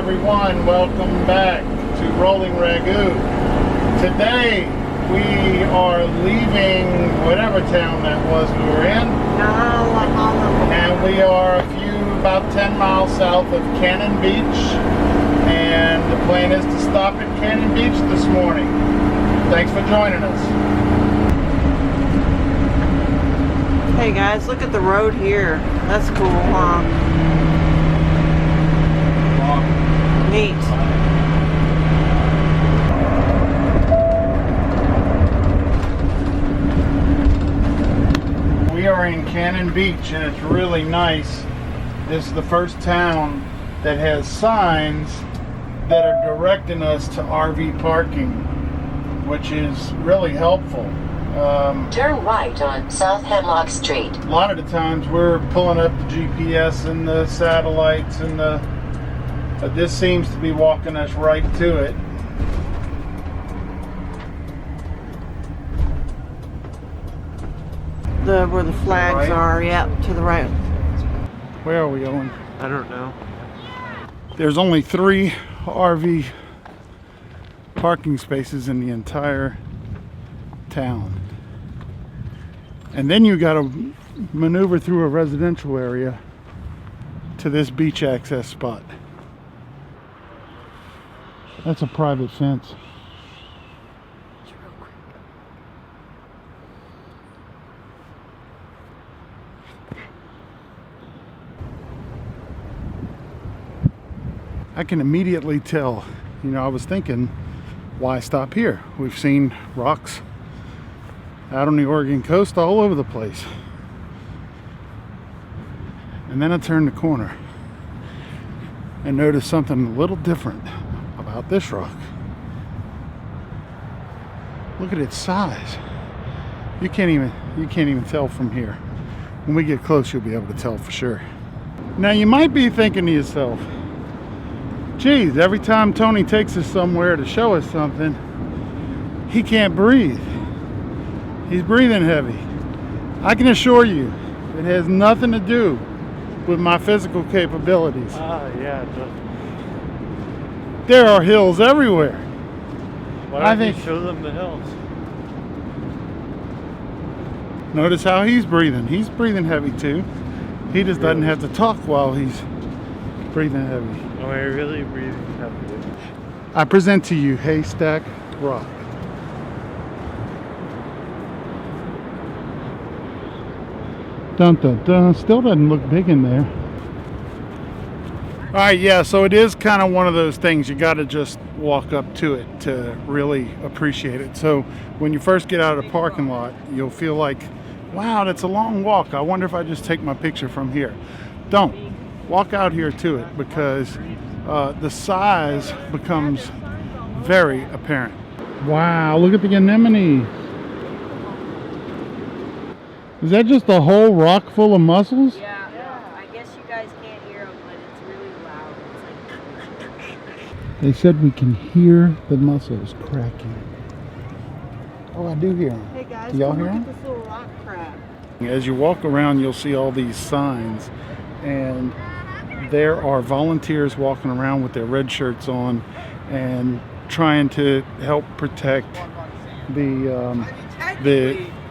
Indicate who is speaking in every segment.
Speaker 1: everyone, welcome back to Rolling Ragu. Today we are leaving whatever town that was we were in, and we are about 10 miles south of Cannon Beach, and the plan is to stop at Cannon Beach this morning. Thanks for joining us.
Speaker 2: Hey guys, look at the road here. That's cool, huh? Neat.
Speaker 1: We are in Cannon Beach and it's really nice. This is the first town that has signs that are directing us to RV parking, which is really helpful.
Speaker 3: Turn right on South Hemlock Street.
Speaker 1: A lot of the times we're pulling up the GPS and the satellites and but this seems to be walking us right to it.
Speaker 2: Where the flags are, yep, to the right.
Speaker 1: Where are we going?
Speaker 4: I don't know.
Speaker 1: There's only 3 RV parking spaces in the entire town. And then you gotta maneuver through a residential area to this beach access spot. That's a private fence. I can immediately tell, I was thinking, why stop here? We've seen rocks out on the Oregon coast all over the place. And then I turned the corner and noticed something a little different about this rock. Look at its size. You can't even tell from here. When we get close, you'll be able to tell for sure. Now you might be thinking to yourself, geez, every time Tony takes us somewhere to show us something, he can't breathe. He's breathing heavy. I can assure you, it has nothing to do with my physical capabilities.
Speaker 4: Yeah, it does.
Speaker 1: There are hills everywhere.
Speaker 4: Why don't you show them the hills?
Speaker 1: Notice how he's breathing. He's breathing heavy too. He just doesn't have to talk while he's breathing heavy.
Speaker 4: Oh, I really breathing heavy.
Speaker 1: I present to you Haystack Rock. Dun dun dun. Still doesn't look big in there. Alright, yeah, so it is kind of one of those things. You got to just walk up to it to really appreciate it. So when you first get out of the parking lot, you'll feel like, wow, that's a long walk. I wonder if I just take my picture from here. Don't. Walk out here to it, because the size becomes very apparent. Wow, look at the anemone. Is that just a whole rock full of mussels?
Speaker 5: Yeah. I guess you guys can't hear them, but it's really loud. It's like...
Speaker 1: They said we can hear the mussels cracking. Oh, I do hear them.
Speaker 2: Hey guys,
Speaker 1: do y'all
Speaker 2: come
Speaker 1: hear
Speaker 2: look
Speaker 1: them?
Speaker 2: at this little rock crab.
Speaker 1: As you walk around, you'll see all these signs, and there are volunteers walking around with their red shirts on and trying to help protect the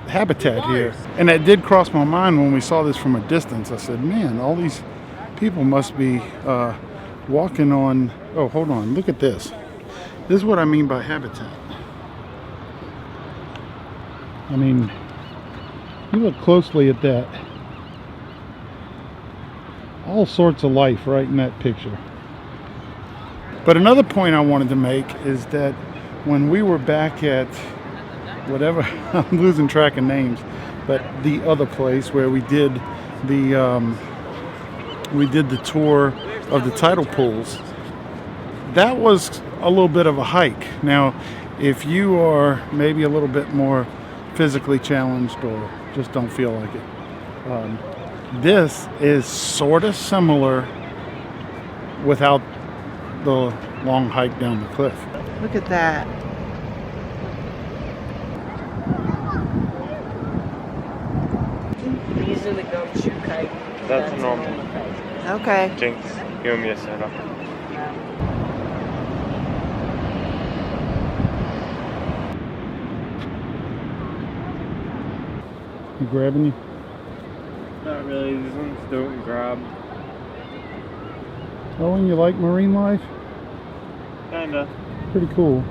Speaker 1: habitat here. And that did cross my mind when we saw this from a distance. I said, man, all these people must be walking on... Oh, hold on, look at this. This is what I mean by habitat. I mean, you look closely at that. All sorts of life right in that picture. But another point I wanted to make is that when we were back at whatever, I'm losing track of names, but the other place where we did the tour of the tidal pools, that was a little bit of a hike. Now, if you are maybe a little bit more physically challenged or just don't feel like it, this is sort of similar without the long hike down the cliff.
Speaker 2: Look at that.
Speaker 5: These are the gumshoe kite.
Speaker 4: That's normal.
Speaker 2: Okay.
Speaker 4: Jinx, give me a setup.
Speaker 1: You grabbing you?
Speaker 4: Not really. These ones don't grab.
Speaker 1: Oh, and you like marine life?
Speaker 4: Kinda.
Speaker 1: Pretty cool.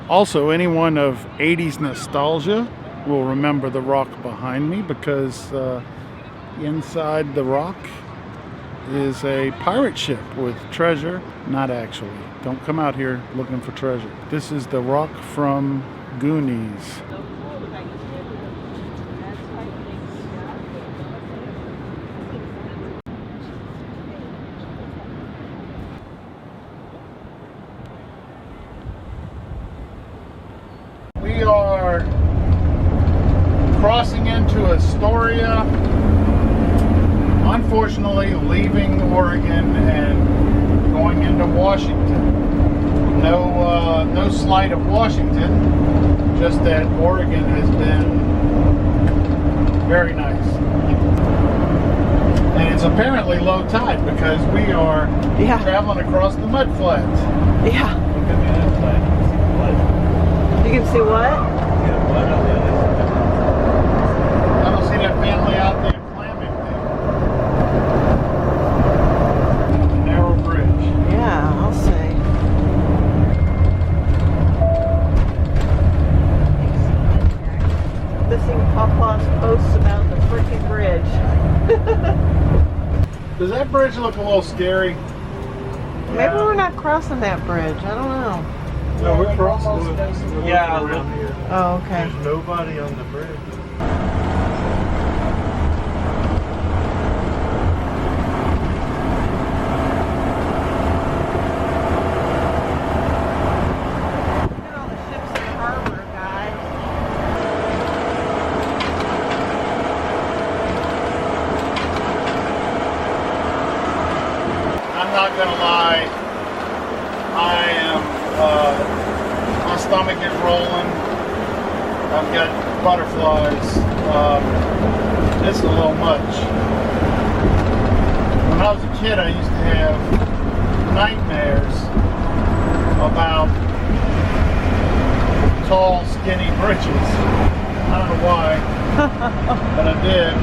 Speaker 1: Also, anyone of 80s nostalgia will remember the rock behind me, because inside the rock is a pirate ship with treasure. Not actually. Don't come out here looking for treasure. This is the rock from Goonies. We are crossing into Astoria, unfortunately leaving Oregon and going into Washington. No slight of Washington, just that Oregon has been very nice. And it's apparently low tide because we are traveling across the mud flats.
Speaker 2: Yeah.
Speaker 4: Look at the other side. You can see blood.
Speaker 2: You can see what?
Speaker 4: Yeah, blood on the other side.
Speaker 1: I don't see that family out there clamming there. The narrow bridge.
Speaker 2: Yeah, I'll say. Missing Papa's posts about the freaking bridge.
Speaker 1: Does that bridge look a little scary?
Speaker 2: Maybe we're not crossing that bridge. I don't know.
Speaker 1: No, we're crossing it.
Speaker 4: Yeah, around here.
Speaker 2: Oh, okay.
Speaker 4: There's nobody on the bridge.
Speaker 2: Look at all the ships in the harbor, guys.
Speaker 1: I'm not gonna lie. I am. My stomach is rolling. I've got butterflies. It's a little much. When I was a kid, I used to have nightmares about tall, skinny bridges. I don't know why, but I did.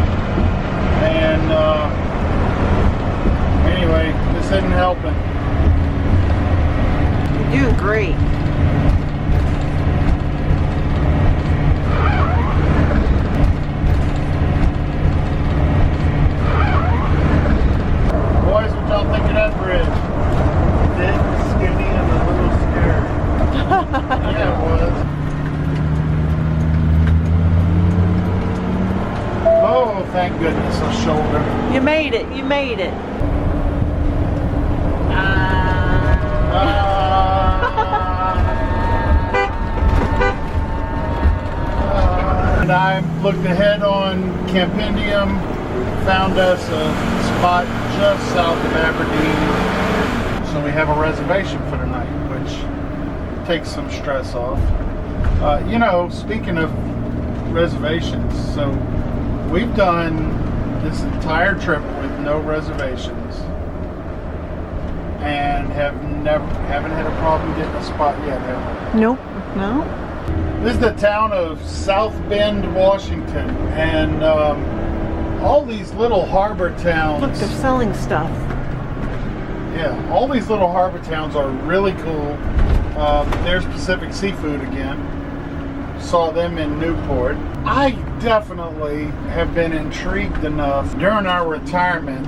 Speaker 1: And anyway, this isn't helping.
Speaker 2: You're doing great.
Speaker 1: Boys, what y'all think of that bridge?
Speaker 4: Thick, skinny, and a little scary.
Speaker 1: Yeah, it was. Oh, thank goodness, a shoulder.
Speaker 2: You made it. You made it.
Speaker 1: And I looked ahead on Campendium, found us a spot just south of Aberdeen. So we have a reservation for tonight, which takes some stress off. You know, speaking of reservations, so we've done this entire trip with no reservations and haven't had a problem getting a spot yet, have we?
Speaker 2: Nope. No.
Speaker 1: This is the town of South Bend, Washington, and all these little harbor towns.
Speaker 2: Look, they're selling stuff.
Speaker 1: Yeah, all these little harbor towns are really cool. There's Pacific Seafood again. Saw them in Newport. I definitely have been intrigued enough during our retirement,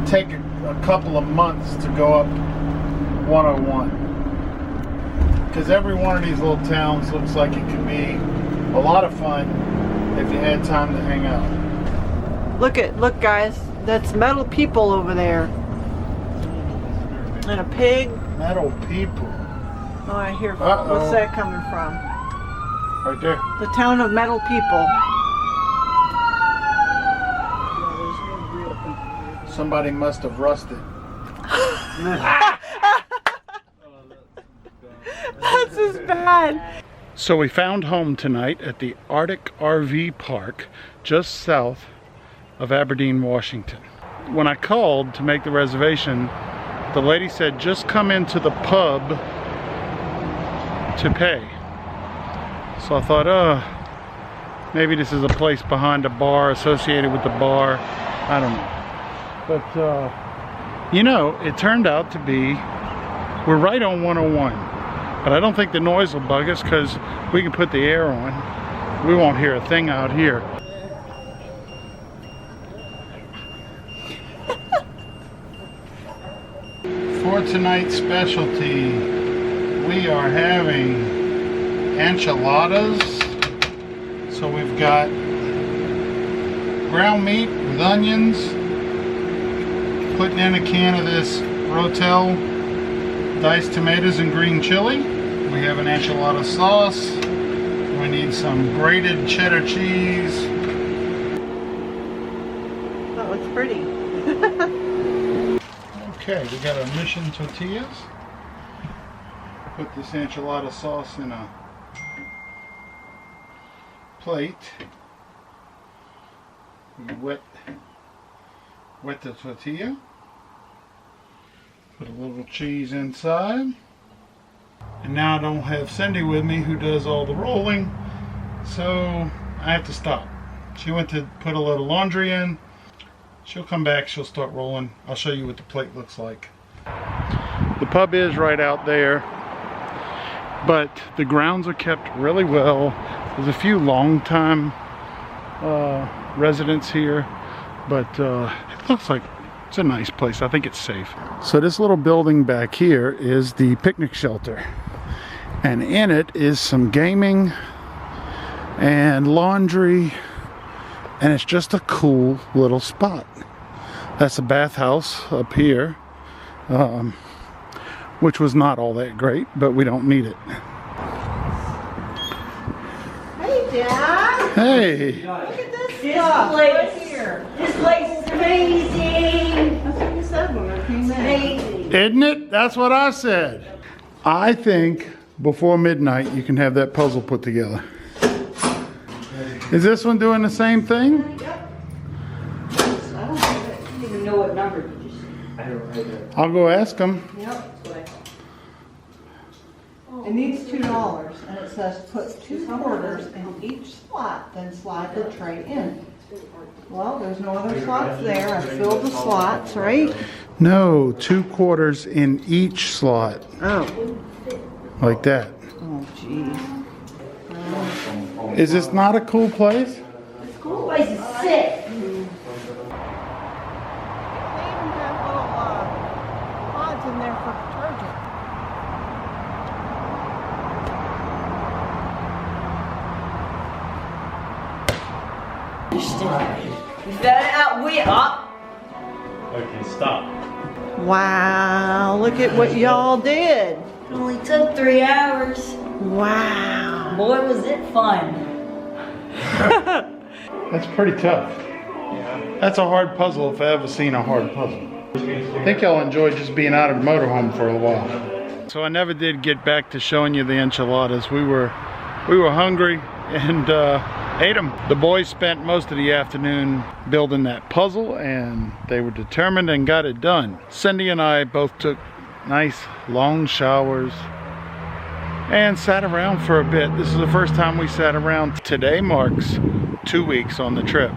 Speaker 1: take a couple of months to go up 101. Because every one of these little towns looks like it could be a lot of fun if you had time to hang out.
Speaker 2: Look guys, that's metal people over there. And a pig.
Speaker 1: Metal people.
Speaker 2: Oh, I hear.
Speaker 1: Uh-oh.
Speaker 2: What's that coming from?
Speaker 1: Right there.
Speaker 2: The town of metal people.
Speaker 1: Somebody must have rusted.
Speaker 2: That's as bad.
Speaker 1: So we found home tonight at the Artic RV Park just south of Aberdeen, Washington. When I called to make the reservation, the lady said just come into the pub to pay. So I thought, maybe this is a place behind a bar, associated with the bar. I don't know. But, you know, it turned out to be, we're right on 101. But I don't think the noise will bug us because we can put the air on. We won't hear a thing out here. For tonight's specialty, we are having enchiladas. So we've got ground meat with onions, putting in a can of this Rotel diced tomatoes and green chili. We have an enchilada sauce. We need some grated cheddar cheese.
Speaker 2: That looks pretty.
Speaker 1: Okay, we got our mission tortillas. Put this enchilada sauce in a plate. We wet the tortilla. Put a little cheese inside. And now I don't have Cindy with me who does all the rolling, so I have to stop. She went to put a load of laundry in. She'll come back, she'll start rolling. I'll show you what the plate looks like. The pub is right out there, but the grounds are kept really well. There's a few long-time residents here, but it looks like it's a nice place. I think it's safe. So this little building back here is the picnic shelter, and in it is some gaming and laundry, and it's just a cool little spot. That's a bathhouse up here, which was not all that great, but we don't need it.
Speaker 2: Hey, Dad.
Speaker 1: Hey!
Speaker 2: Look at this
Speaker 5: This
Speaker 2: stuff
Speaker 5: place.
Speaker 2: right here.
Speaker 5: This place is amazing.
Speaker 2: That's what you said when we came in.
Speaker 5: Amazing.
Speaker 1: Isn't it? That's what I said. I think before midnight you can have that puzzle put together. Is this one doing the same thing?
Speaker 5: I don't even know what number did you say?
Speaker 1: I'll go ask them.
Speaker 2: Yep. It needs $2, and it says put 2 quarters in each slot, then slide the tray in. Well, there's no other slots there. I filled the slots, right?
Speaker 1: No, 2 quarters in each slot.
Speaker 2: Oh.
Speaker 1: Like that.
Speaker 2: Oh, geez.
Speaker 1: Is this not a cool place?
Speaker 5: This school place is sick.
Speaker 2: They even have little pods in there for detergent.
Speaker 5: Is that out way up?
Speaker 4: Okay, stop.
Speaker 2: Wow, look at what y'all did.
Speaker 5: It only took 3 hours.
Speaker 2: Wow.
Speaker 5: Boy, was it fun.
Speaker 1: That's pretty tough.
Speaker 4: Yeah.
Speaker 1: That's a hard puzzle if I ever seen a hard puzzle. I think y'all enjoyed just being out of the motorhome for a while. So I never did get back to showing you the enchiladas. We were hungry and ate them. The boys spent most of the afternoon building that puzzle, and they were determined and got it done. Cindy and I both took nice long showers and sat around for a bit. This is the first time we sat around. Today marks 2 weeks on the trip,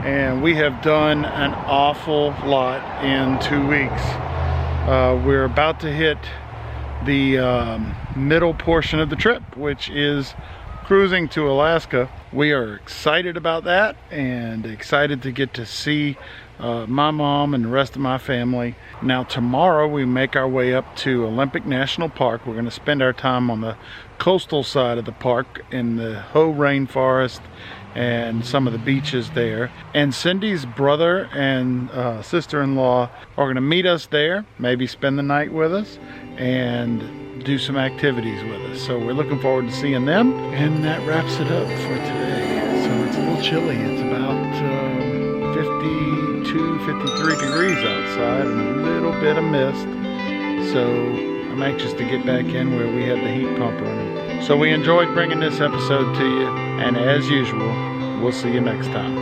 Speaker 1: and we have done an awful lot in 2 weeks. We're about to hit the middle portion of the trip, which is cruising to Alaska. We are excited about that and excited to get to see my mom and the rest of my family. Now tomorrow we make our way up to Olympic National Park. We're going to spend our time on the coastal side of the park in the Hoh Rainforest and some of the beaches there. And Cindy's brother and sister-in-law are going to meet us there, maybe spend the night with us and do some activities with us. So we're looking forward to seeing them. And that wraps it up for today. So it's a little chilly. It's about 52, 53 degrees outside and a little bit of mist. So I'm anxious to get back in where we have the heat pump running. So we enjoyed bringing this episode to you, and as usual, we'll see you next time.